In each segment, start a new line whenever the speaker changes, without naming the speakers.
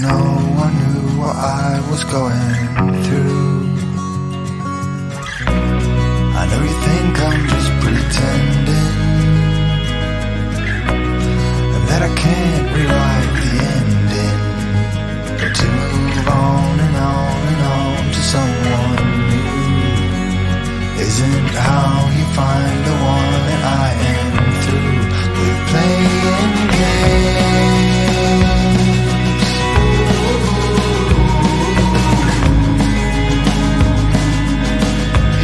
no one knew what I was going through. I know you think I'm just pretending, and that I can't rewrite the ending, but to move on and on and on to someone new isn't how you find the one that I am through with playing games.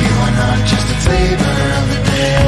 You are not just a flavor of the day.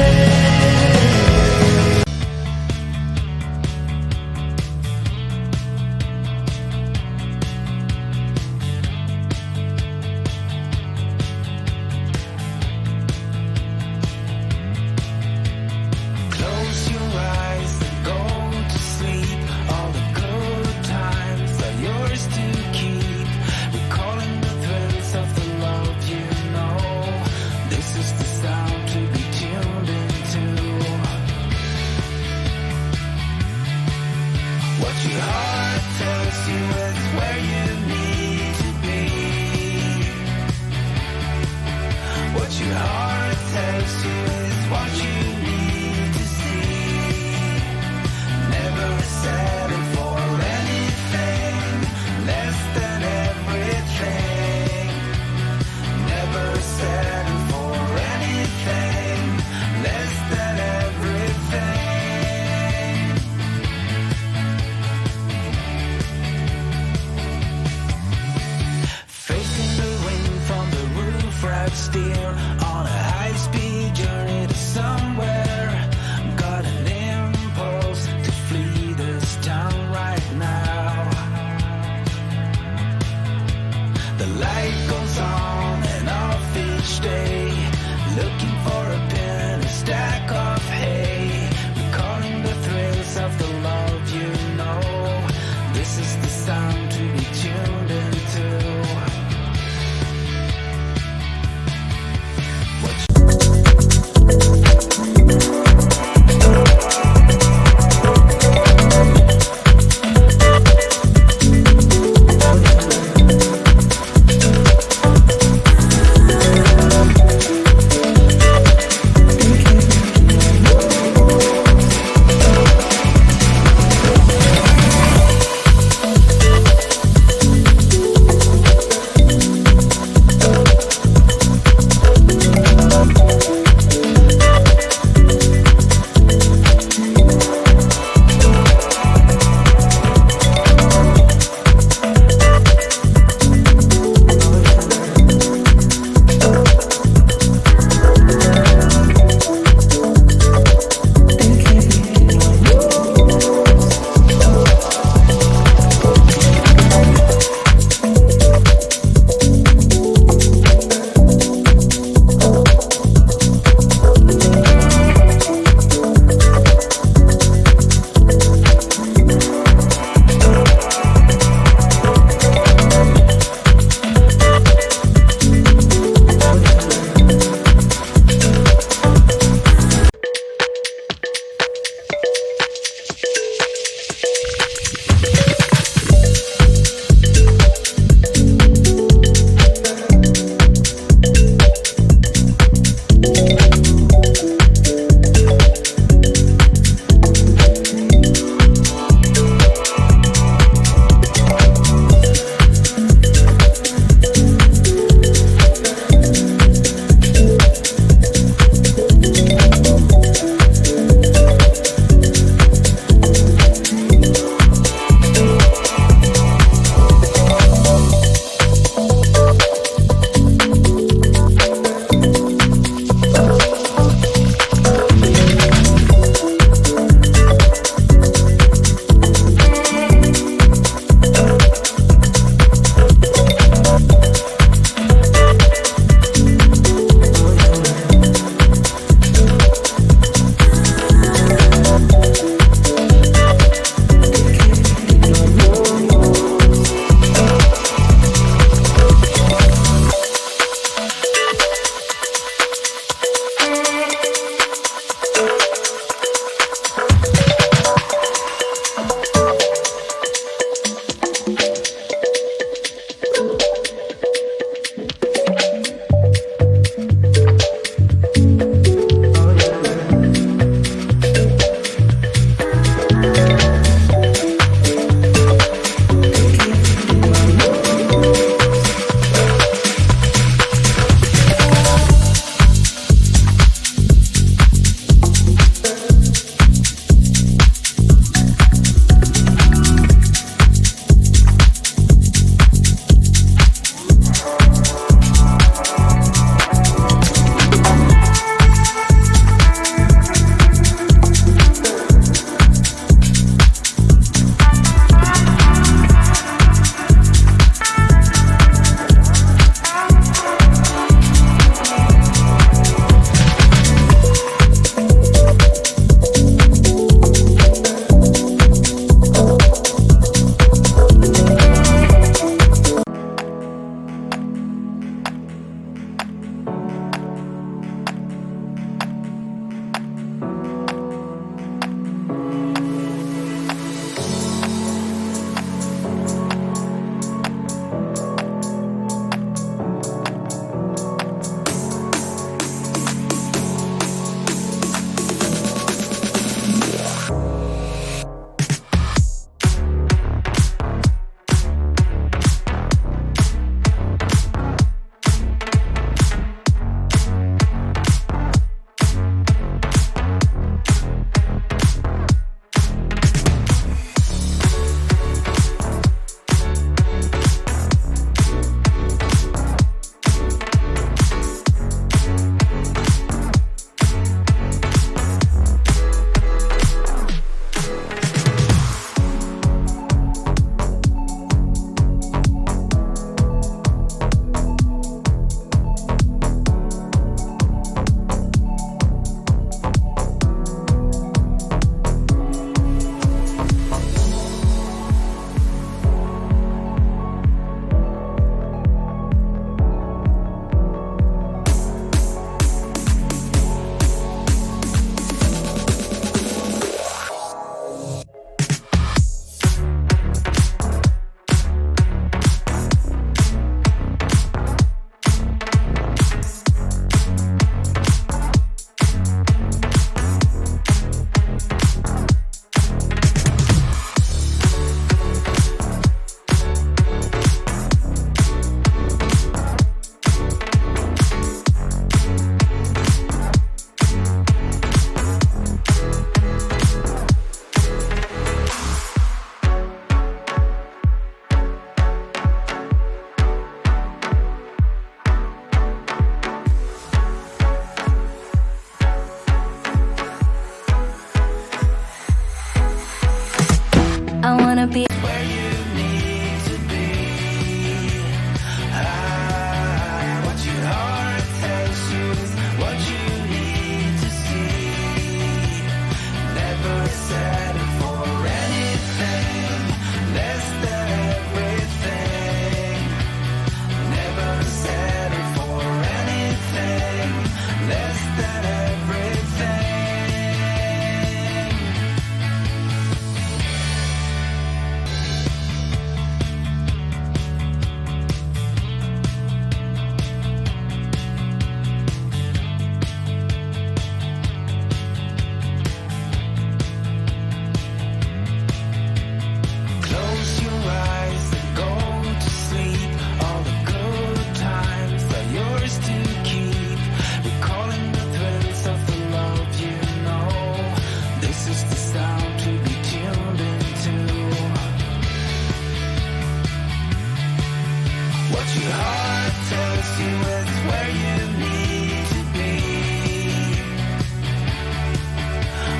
you it's where you need to be.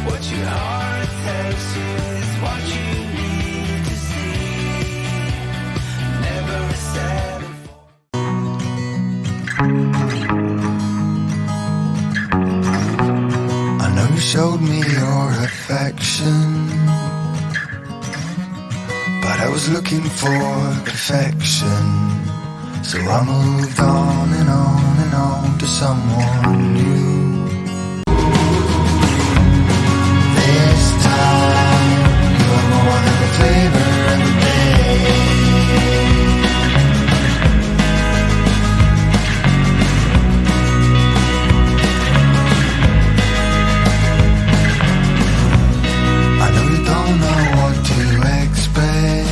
What your heart tells you is what you need to see. Never settle for. I know you showed me your affection, but I was looking for perfection. So I moved on and on and on to someone new. This time, you're more than the flavor of the day. I know you don't know what to expect,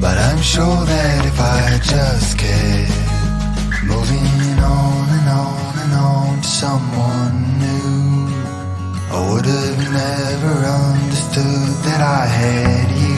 but I'm sure that if I just kept moving on and on and on to someone new, I would have never understood that I had you.